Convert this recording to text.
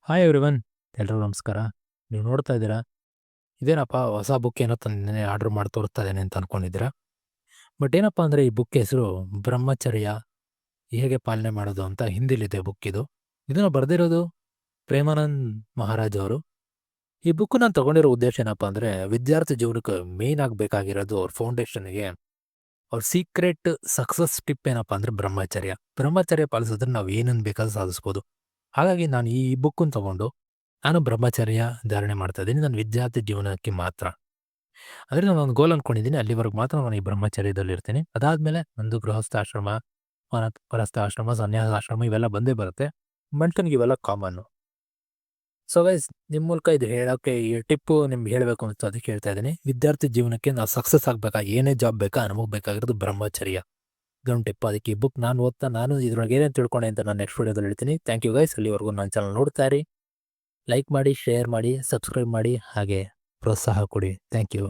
Hi everyone, ಎಲ್ರಿಗೂ ನಮಸ್ಕಾರ. ನೀವು ನೋಡ್ತಾ ಇದ್ದೀರಾ, ಇದೇನಪ್ಪ ಹೊಸ ಬುಕ್ ಏನೋ ತಂದಿದ್ದೇನೆ, ಆರ್ಡರ್ ಮಾಡಿ ತೋರಿಸ್ತಾ ಇದ್ದೇನೆ ಅಂತ ಅನ್ಕೊಂಡಿದ್ದೀರಾ. ಬಟ್ ಏನಪ್ಪ ಅಂದರೆ ಈ ಬುಕ್ ಹೆಸರು ಬ್ರಹ್ಮಚರ್ಯ ಹೇಗೆ ಪಾಲನೆ ಮಾಡೋದು ಅಂತ ಹಿಂದಿಲಿದೆ ಬುಕ್ ಇದು. ಇದನ್ನು ಬರೆದಿರೋದು ಪ್ರೇಮಾನಂದ್ ಮಹಾರಾಜ್ ಅವರು. ಈ ಬುಕ್ ನಾನು ತಗೊಂಡಿರೋ ಉದ್ದೇಶ ಏನಪ್ಪ ಅಂದರೆ ವಿದ್ಯಾರ್ಥಿ ಜೀವನಕ್ಕೆ ಮೇಯ್ನ್ ಆಗಬೇಕಾಗಿರೋದು ಅವ್ರ ಫೌಂಡೇಶನ್ಗೆ ಅವ್ರ ಸೀಕ್ರೆಟ್ ಸಕ್ಸಸ್ ಟಿಪ್ ಏನಪ್ಪ ಅಂದರೆ ಬ್ರಹ್ಮಚರ್ಯ ಪಾಲಿಸಿದ್ರೆ ನಾವು ಏನನ್ನು ಬೇಕಾದ್ರೂ ಸಾಧಿಸ್ಬೋದು. ಹಾಗಾಗಿ ನಾನು ಈ ಬುಕ್ಕನ್ನು ತಗೊಂಡು ನಾನು ಬ್ರಹ್ಮಚರ್ಯ ಧಾರಣೆ ಮಾಡ್ತಾ ಇದ್ದೀನಿ ನನ್ನ ವಿದ್ಯಾರ್ಥಿ ಜೀವನಕ್ಕೆ ಮಾತ್ರ. ಅಂದರೆ ನಾನು ಒಂದು ಗೋಲ್ ಅಂದ್ಕೊಂಡಿದ್ದೀನಿ, ಅಲ್ಲಿವರೆಗೂ ಮಾತ್ರ ನಾನು ಈ ಬ್ರಹ್ಮಚರ್ಯದಲ್ಲಿ ಇರ್ತೀನಿ. ಅದಾದಮೇಲೆ ನಂದು ಗೃಹಸ್ಥಾಶ್ರಮ, ಪರಸ್ಥಾಶ್ರಮ, ಸನ್ಯಾಸಾಶ್ರಮ ಇವೆಲ್ಲ ಬಂದೇ ಬರುತ್ತೆ. ಮನುಷ್ಯನಿಗೆ ಇವೆಲ್ಲ ಕಾಮನ್ನು. ಸೊ ಗೈಸ್, ನಿಮ್ಮ ಮೂಲಕ ಇದು ಹೇಳೋಕ್ಕೆ ಈ ಟಿಪ್ಪು ನಿಮ್ಗೆ ಹೇಳಬೇಕು ಅನಿಸ್ತು, ಅದಕ್ಕೆ ಹೇಳ್ತಾ ಇದ್ದೀನಿ. ವಿದ್ಯಾರ್ಥಿ ಜೀವನಕ್ಕೆ ನಾವು ಸಕ್ಸಸ್ ಆಗಬೇಕಾ, ಏನೇ ಜಾಬ್ ಬೇಕಾ, ನಮಗೆ ಬೇಕಾಗಿರೋದು ಬ್ರಹ್ಮಚರ್ಯ. ಇದೊಂದು ಟಿಪ್. ಅದಕ್ಕೆ ಈ ಬುಕ್ ನಾನು ಓದ್ತಾ ನಾನು ಇದ್ರೊಳಗೆ ಏನೇನು ತಿಳ್ಕೊಂಡೆ ಅಂತ ನಾನು ನೆಕ್ಸ್ಟ್ ವಿಡಿಯೋದಲ್ಲಿ ಹೇಳ್ತೀನಿ. Thank you guys. ಅಲ್ಲಿವರೆಗೂ ನನ್ನ ಚಾನಲ್ ನೋಡ್ತಾ ಇರಿ, ಲೈಕ್ ಮಾಡಿ, ಶೇರ್ ಮಾಡಿ, ಸಬ್ಸ್ಕ್ರೈಬ್ ಮಾಡಿ, ಹಾಗೆ ಪ್ರೋತ್ಸಾಹ ಕೊಡಿ. Thank you.